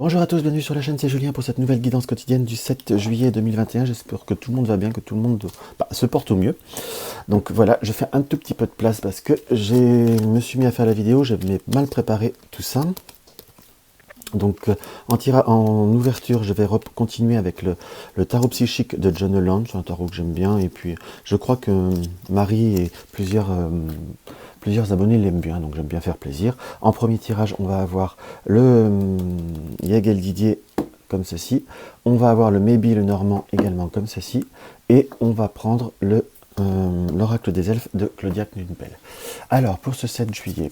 Bonjour à tous, bienvenue sur la chaîne, c'est Julien pour cette nouvelle guidance quotidienne du 7 juillet 2021. J'espère que tout le monde va bien, que tout le monde se porte au mieux. Donc voilà, je fais un tout petit peu de place parce que je me suis mis à faire la vidéo, j'avais mal préparé tout ça. Donc en ouverture, je vais continuer avec le tarot psychique de John Holland, c'est un tarot que j'aime bien, et puis je crois que Marie et plusieurs abonnés l'aiment bien, donc j'aime bien faire plaisir. En premier tirage, on va avoir le Yagel Didier comme ceci, on va avoir le Maybe le Normand également comme ceci, et on va prendre l'oracle des elfes de Claudia Knudpel. Alors, pour ce 7 juillet,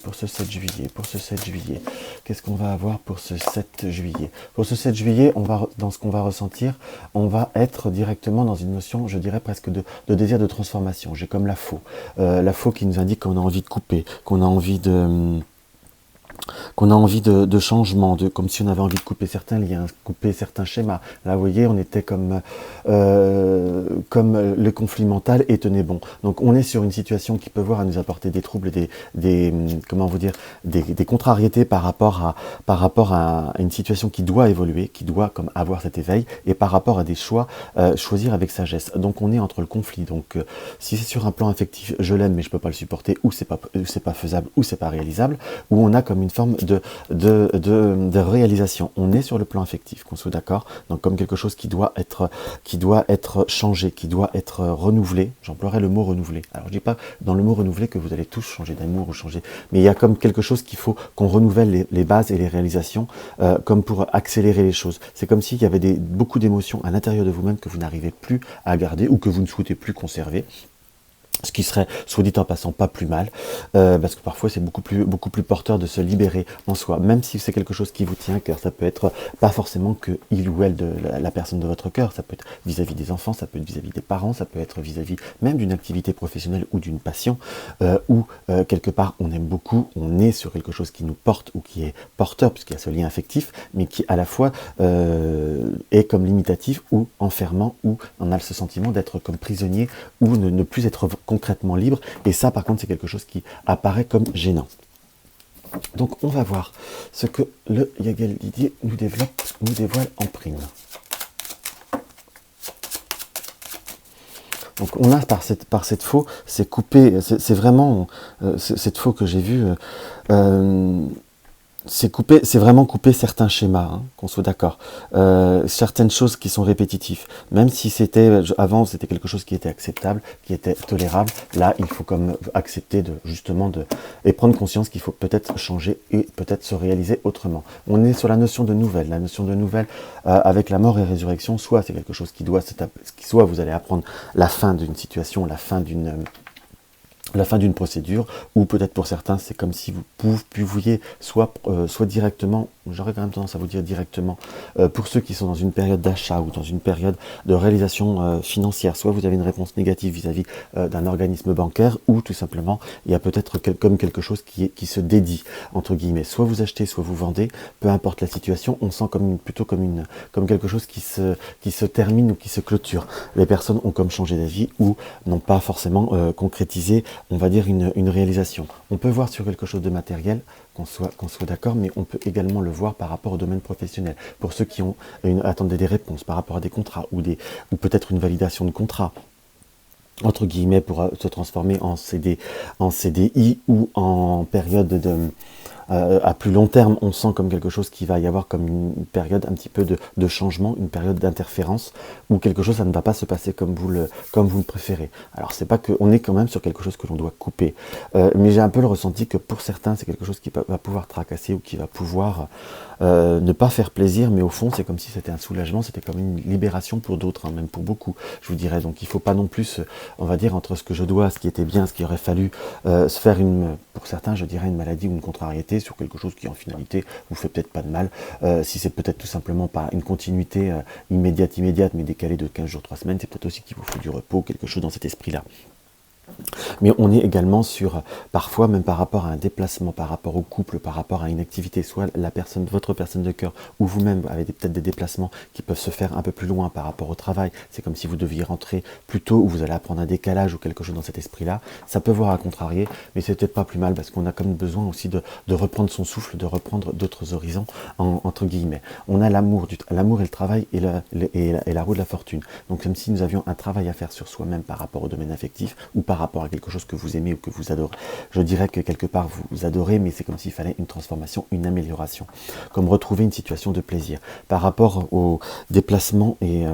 qu'est-ce qu'on va avoir pour ce 7 juillet? Pour ce 7 juillet, dans ce qu'on va ressentir, on va être directement dans une notion, je dirais presque de désir de transformation. J'ai comme la faux qui nous indique qu'on a envie de couper, qu'on a envie de changement, comme si on avait envie de couper certains liens, couper certains schémas. Là, vous voyez, on était comme le conflit mental et tenait bon. Donc, on est sur une situation qui peut voir à nous apporter des troubles, comment vous dire, des contrariétés par rapport à une situation qui doit évoluer, qui doit comme avoir cet éveil, et par rapport à des choix, choisir avec sagesse. Donc, on est entre le conflit. Donc, si c'est sur un plan affectif, je l'aime, mais je peux pas le supporter, ou c'est pas faisable, ou c'est pas réalisable, ou on a comme une forme de réalisation. On est sur le plan affectif, qu'on soit d'accord, donc comme quelque chose qui doit être changé, qui doit être renouvelé. J'emploierais le mot renouvelé. Alors je dis pas dans le mot renouvelé que vous allez tous changer d'amour ou changer, mais il y a comme quelque chose qu'il faut qu'on renouvelle les bases et les réalisations, comme pour accélérer les choses. C'est comme s'il y avait beaucoup d'émotions à l'intérieur de vous-même que vous n'arrivez plus à garder ou que vous ne souhaitez plus conserver. Ce qui serait, soit dit en passant, pas plus mal, parce que parfois c'est beaucoup plus porteur de se libérer en soi, même si c'est quelque chose qui vous tient à cœur. Ça peut être pas forcément que il ou elle de la personne de votre cœur, ça peut être vis-à-vis des enfants, ça peut être vis-à-vis des parents, ça peut être vis-à-vis même d'une activité professionnelle ou d'une passion, où quelque part on aime beaucoup, on est sur quelque chose qui nous porte ou qui est porteur, puisqu'il y a ce lien affectif, mais qui à la fois est comme limitatif ou enfermant, ou on a ce sentiment d'être comme prisonnier ou ne plus être concrètement libre, et ça par contre c'est quelque chose qui apparaît comme gênant. Donc on va voir ce que le Yagel Didier nous dévoile en prime. Donc on a par cette faux, c'est coupé, c'est vraiment cette faux que j'ai vue, c'est vraiment couper certains schémas, hein, qu'on soit d'accord. Certaines choses qui sont répétitives. Même si avant c'était quelque chose qui était acceptable, qui était tolérable, là il faut comme accepter et prendre conscience qu'il faut peut-être changer et peut-être se réaliser autrement. On est sur la notion de nouvelle. La notion de nouvelle avec la mort et résurrection, soit c'est quelque chose soit vous allez apprendre la fin d'une situation, la fin d'une procédure, ou peut-être pour certains, c'est comme si vous pouviez soit directement, j'aurais quand même tendance à vous dire directement, pour ceux qui sont dans une période d'achat ou dans une période de réalisation financière, soit vous avez une réponse négative vis-à-vis d'un organisme bancaire, ou tout simplement, il y a peut-être comme quelque chose qui se dédie, entre guillemets. Soit vous achetez, soit vous vendez, peu importe la situation, on sent plutôt comme quelque chose qui se termine ou qui se clôture. Les personnes ont comme changé d'avis ou n'ont pas forcément concrétisé, on va dire, une réalisation. On peut voir sur quelque chose de matériel, qu'on soit d'accord, mais on peut également le voir par rapport au domaine professionnel. Pour ceux qui attendaient des réponses par rapport à des contrats ou peut-être une validation de contrat, entre guillemets, pour se transformer en CDI ou en période à plus long terme, on sent comme quelque chose qui va y avoir comme une période un petit peu de changement, une période d'interférence, où quelque chose, ça ne va pas se passer comme vous le préférez. Alors c'est pas que, on est quand même sur quelque chose que l'on doit couper, mais j'ai un peu le ressenti que pour certains, c'est quelque chose qui va pouvoir tracasser ou qui va pouvoir ne pas faire plaisir, mais au fond, c'est comme si c'était un soulagement, c'était comme une libération pour d'autres, hein, même pour beaucoup, je vous dirais. Donc il faut pas non plus, on va dire, entre ce que je dois, ce qui était bien, ce qui aurait fallu se faire pour certains, je dirais, une maladie ou une contrariété sur quelque chose qui en finalité vous fait peut-être pas de mal, si c'est peut-être tout simplement pas une continuité immédiate, mais décalée de 15 jours, 3 semaines, c'est peut-être aussi qu'il vous faut du repos, quelque chose dans cet esprit-là. Mais on est également sur, parfois même par rapport à un déplacement, par rapport au couple, par rapport à une activité, soit la personne, votre personne de cœur, ou vous-même avez peut-être des déplacements qui peuvent se faire un peu plus loin par rapport au travail. C'est comme si vous deviez rentrer plus tôt, ou vous allez apprendre un décalage ou quelque chose dans cet esprit-là. Ça peut voir à contrarier, mais c'est peut-être pas plus mal parce qu'on a comme besoin aussi de reprendre son souffle, de reprendre d'autres horizons, entre guillemets. On a l'amour et le travail et la roue de la fortune. Donc comme si nous avions un travail à faire sur soi-même par rapport au domaine affectif ou par rapport à quelque chose que vous aimez ou que vous adorez. Je dirais que quelque part vous adorez, mais c'est comme s'il fallait une transformation, une amélioration. Comme retrouver une situation de plaisir. Par rapport aux déplacements et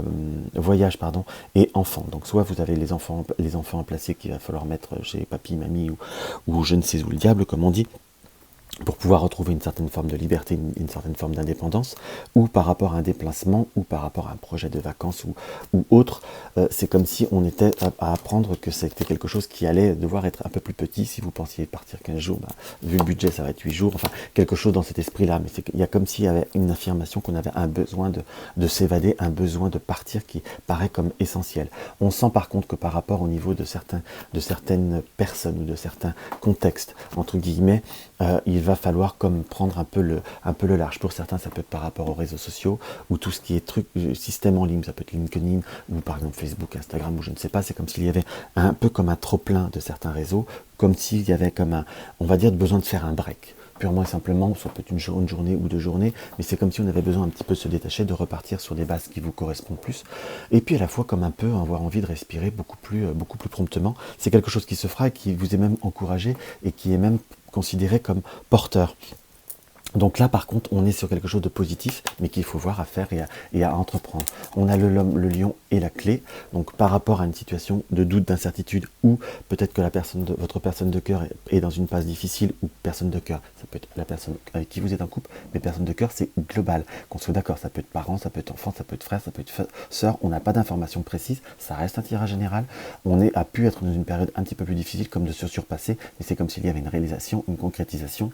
voyages, pardon, et enfants. Donc soit vous avez les enfants placés qu'il va falloir mettre chez papy, mamie ou je ne sais où le diable, comme on dit, pour pouvoir retrouver une certaine forme de liberté, une certaine forme d'indépendance, ou par rapport à un déplacement, ou par rapport à un projet de vacances, ou autre. C'est comme si on était à apprendre que c'était quelque chose qui allait devoir être un peu plus petit. Si vous pensiez partir 15 jours, bah, vu le budget, ça va être 8 jours, enfin, quelque chose dans cet esprit-là. Mais il y a comme s'il y avait une affirmation qu'on avait un besoin de s'évader, un besoin de partir qui paraît comme essentiel. On sent par contre que par rapport au niveau de certaines personnes ou de certains contextes, entre guillemets, il va falloir comme prendre un peu le large. Pour certains, ça peut être par rapport aux réseaux sociaux ou tout ce qui est système en ligne, ça peut être LinkedIn ou par exemple Facebook, Instagram ou je ne sais pas. C'est comme s'il y avait un peu comme un trop-plein de certains réseaux, comme s'il y avait comme on va dire, besoin de faire un break. Purement et simplement, ça peut être une journée ou 2 journées, mais c'est comme si on avait besoin un petit peu de se détacher, de repartir sur des bases qui vous correspondent plus, et puis à la fois comme un peu avoir envie de respirer beaucoup plus promptement. C'est quelque chose qui se fera et qui vous est même encouragé et qui est même considéré comme porteur. Donc là, par contre, on est sur quelque chose de positif, mais qu'il faut voir à faire et à entreprendre. On a le lion et la clé. Donc par rapport à une situation de doute, d'incertitude, ou peut-être que votre personne de cœur est dans une phase difficile, ou personne de cœur, ça peut être la personne avec qui vous êtes en couple, mais personne de cœur, c'est global. Qu'on soit d'accord, ça peut être parent, ça peut être enfant, ça peut être frère, ça peut être sœur. On n'a pas d'informations précises, ça reste un tirage général. On a pu être dans une période un petit peu plus difficile, comme de se surpasser, mais c'est comme s'il y avait une réalisation, une concrétisation.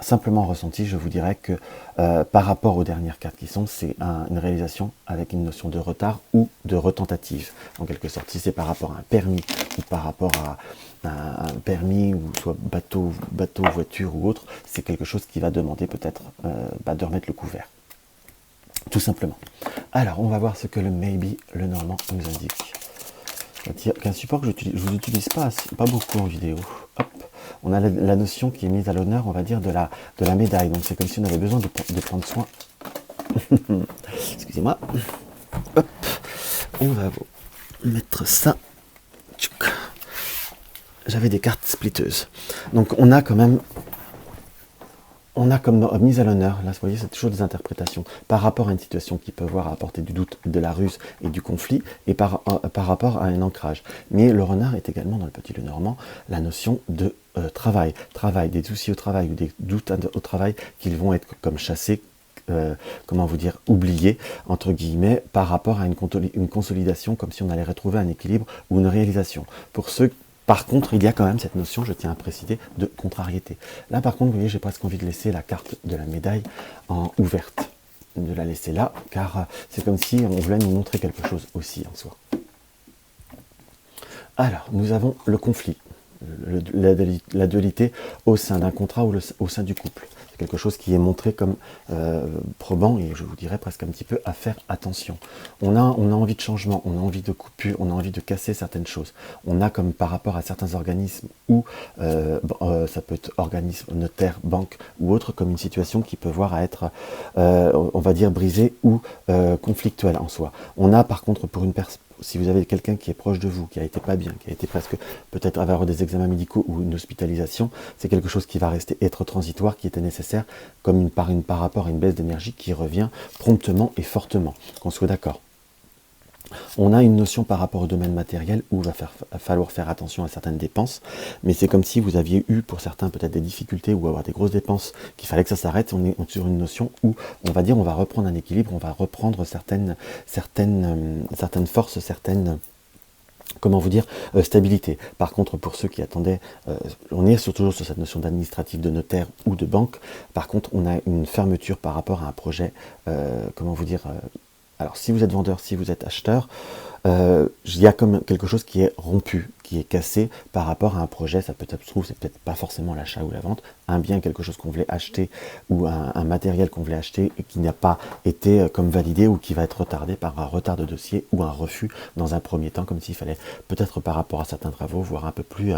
Simplement ressenti, je vous dirais que par rapport aux dernières cartes qui sont, c'est une réalisation avec une notion de retard ou de retentative, en quelque sorte. Si c'est par rapport à un permis ou par rapport à un permis ou soit bateau, voiture ou autre, c'est quelque chose qui va demander peut-être de remettre le couvert. Tout simplement. Alors, on va voir ce que le maybe, le normand, nous indique. C'est un support que je vous utilise pas beaucoup en vidéo. Hop. On a la notion qui est mise à l'honneur, on va dire, de la médaille. Donc c'est comme si on avait besoin de prendre soin. Excusez-moi. Hop. On va mettre ça. J'avais des cartes splitteuses. Donc on a comme mise à l'honneur, là vous voyez c'est toujours des interprétations, par rapport à une situation qui peut avoir à apporter du doute, de la ruse et du conflit, et par rapport à un ancrage. Mais le renard est également dans le petit Lenormand la notion de travail, des soucis au travail ou des doutes au travail qui vont être comme chassés, comment vous dire, oubliés, entre guillemets, par rapport à une consolidation, comme si on allait retrouver un équilibre ou une réalisation. Pour ceux Par contre, il y a quand même cette notion, je tiens à préciser, de contrariété. Là, par contre, vous voyez, j'ai presque envie de laisser la carte de la médaille en ouverte. De la laisser là, car c'est comme si on voulait nous montrer quelque chose aussi en soi. Alors, nous avons le conflit, la dualité au sein d'un contrat ou au sein du couple. C'est quelque chose qui est montré comme probant, et je vous dirais presque un petit peu à faire attention. On a envie de changement, on a envie de coupure, on a envie de casser certaines choses. On a comme par rapport à certains organismes ou ça peut être organisme, notaire, banque ou autre, comme une situation qui peut voir à être, on va dire, brisée ou conflictuelle en soi. On a par contre pour une personne, si vous avez quelqu'un qui est proche de vous, qui a été pas bien, qui a été presque peut-être avoir des examens médicaux ou une hospitalisation, c'est quelque chose qui va être transitoire, qui était nécessaire, comme par rapport à une baisse d'énergie qui revient promptement et fortement, qu'on soit d'accord. On a une notion par rapport au domaine matériel où il va falloir faire attention à certaines dépenses, mais c'est comme si vous aviez eu pour certains peut-être des difficultés ou avoir des grosses dépenses, qu'il fallait que ça s'arrête. On est sur une notion où on va dire on va reprendre un équilibre, on va reprendre certaines forces, certaines, comment vous dire, stabilité. Par contre, pour ceux qui attendaient, on est toujours sur cette notion d'administratif, de notaire ou de banque. Par contre, on a une fermeture par rapport à un projet, comment vous dire, Alors si vous êtes vendeur, si vous êtes acheteur, il y a comme quelque chose qui est rompu, qui est cassé par rapport à un projet. Ça peut être, se trouve, c'est peut-être pas forcément l'achat ou la vente, un bien, quelque chose qu'on voulait acheter ou un matériel qu'on voulait acheter et qui n'a pas été comme validé ou qui va être retardé par un retard de dossier ou un refus dans un premier temps, comme s'il fallait peut-être par rapport à certains travaux voir un peu plus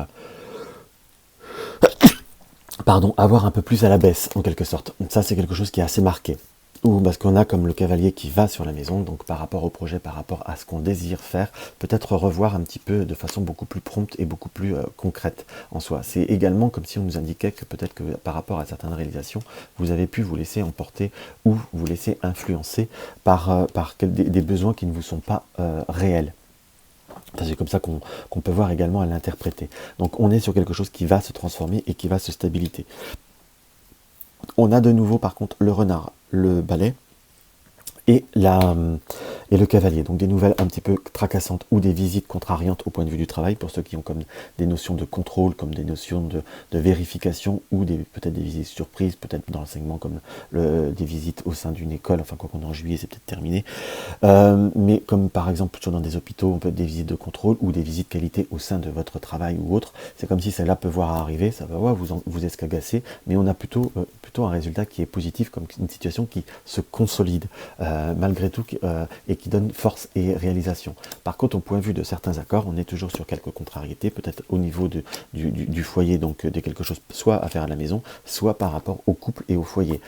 avoir un peu plus à la baisse en quelque sorte. Ça c'est quelque chose qui est assez marqué. Ou parce qu'on a comme le cavalier qui va sur la maison, donc par rapport au projet, par rapport à ce qu'on désire faire, peut-être revoir un petit peu de façon beaucoup plus prompte et beaucoup plus concrète en soi. C'est également comme si on nous indiquait que peut-être que par rapport à certaines réalisations, vous avez pu vous laisser emporter ou vous laisser influencer par des besoins qui ne vous sont pas réels. C'est comme ça qu'on peut voir également à l'interpréter. Donc on est sur quelque chose qui va se transformer et qui va se stabiliser. On a de nouveau par contre le renard, le balai et le cavalier. Donc des nouvelles un petit peu tracassantes ou des visites contrariantes au point de vue du travail pour ceux qui ont comme des notions de contrôle, comme des notions de vérification ou peut-être des visites surprises, peut-être dans l'enseignement comme des visites au sein d'une école, enfin quoi qu'on est en juillet c'est peut-être terminé. Mais comme par exemple dans des hôpitaux, on peut être des visites de contrôle ou des visites qualité au sein de votre travail ou autre. C'est comme si celle-là peut voir arriver, ça va vous escagasser, mais on a plutôt un résultat qui est positif, comme une situation qui se consolide malgré tout et qui donne force et réalisation. Par contre, au point de vue de certains accords, on est toujours sur quelques contrariétés, peut-être au niveau du foyer, donc de quelque chose soit à faire à la maison, soit par rapport au couple et au foyer.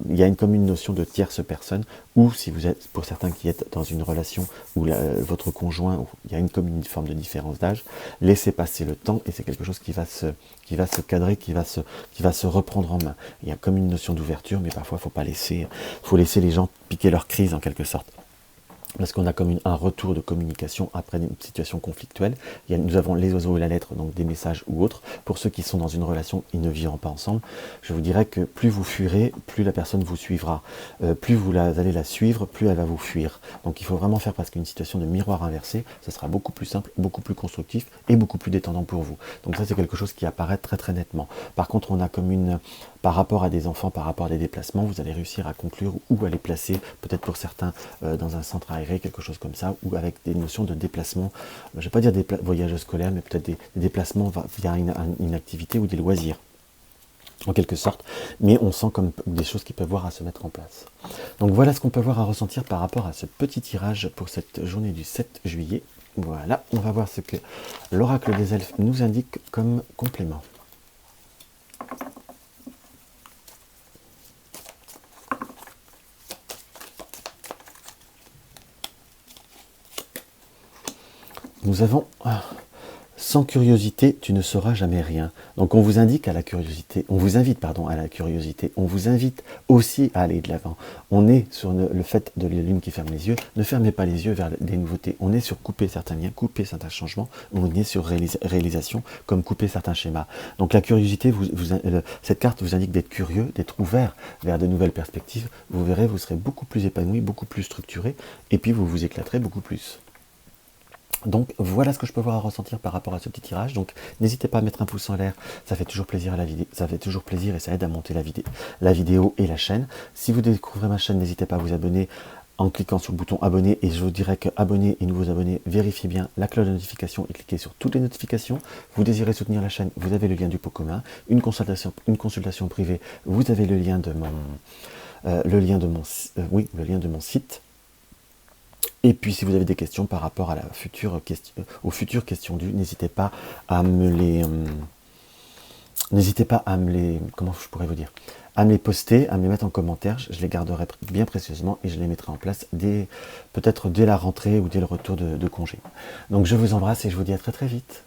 Il y a comme une notion de tierce personne, ou si vous êtes, pour certains qui êtes dans une relation où votre conjoint, il y a comme une forme de différence d'âge, laissez passer le temps et c'est quelque chose qui va se cadrer, qui va se reprendre en main. Il y a comme une notion d'ouverture, mais parfois faut laisser les gens piquer leur crise en quelque sorte. Parce qu'on a comme un retour de communication après une situation conflictuelle. Nous avons les oiseaux et la lettre, donc des messages ou autres. Pour ceux qui sont dans une relation, ils ne vivront pas ensemble. Je vous dirais que plus vous fuirez, plus la personne vous suivra. Plus vous allez la suivre, plus elle va vous fuir. Donc il faut vraiment faire parce qu'une situation de miroir inversé, ça sera beaucoup plus simple, beaucoup plus constructif et beaucoup plus détendant pour vous. Donc ça c'est quelque chose qui apparaît très très nettement. Par contre on a comme par rapport à des enfants, par rapport à des déplacements, vous allez réussir à conclure où à les placer, peut-être pour certains dans un centre aéré, quelque chose comme ça, ou avec des notions de déplacement, je ne vais pas dire des voyages scolaires, mais peut-être des déplacements via une activité ou des loisirs, en quelque sorte, mais on sent comme des choses qui peuvent voir à se mettre en place. Donc voilà ce qu'on peut voir à ressentir par rapport à ce petit tirage pour cette journée du 7 juillet. Voilà, on va voir ce que l'oracle des elfes nous indique comme complément. Nous avons sans curiosité, tu ne sauras jamais rien. Donc on vous indique à la curiosité, on vous invite à la curiosité, on vous invite aussi à aller de l'avant. On est sur le fait de la lune qui ferme les yeux, ne fermez pas les yeux vers des nouveautés. On est sur couper certains liens, couper certains changements, on est sur réalisation comme couper certains schémas. Donc la curiosité, cette carte vous indique d'être curieux, d'être ouvert vers de nouvelles perspectives. Vous verrez, vous serez beaucoup plus épanoui, beaucoup plus structuré, et puis vous vous éclaterez beaucoup plus. Donc voilà ce que je peux voir à ressentir par rapport à ce petit tirage. Donc n'hésitez pas à mettre un pouce en l'air, ça fait toujours plaisir à la vidéo, ça fait toujours plaisir et ça aide à monter la vidéo et la chaîne. Si vous découvrez ma chaîne, n'hésitez pas à vous abonner en cliquant sur le bouton abonner, et je vous dirais que abonnés et nouveaux abonnés, vérifiez bien la cloche de notification et cliquez sur toutes les notifications. Vous désirez soutenir la chaîne, vous avez le lien du pot commun, une consultation privée, vous avez le lien de mon site. Et puis si vous avez des questions par rapport à aux futures questions dues, n'hésitez pas à me les poster, à me les mettre en commentaire. Je les garderai bien précieusement et je les mettrai en place peut-être dès la rentrée ou dès le retour de congé. Donc je vous embrasse et je vous dis à très très vite.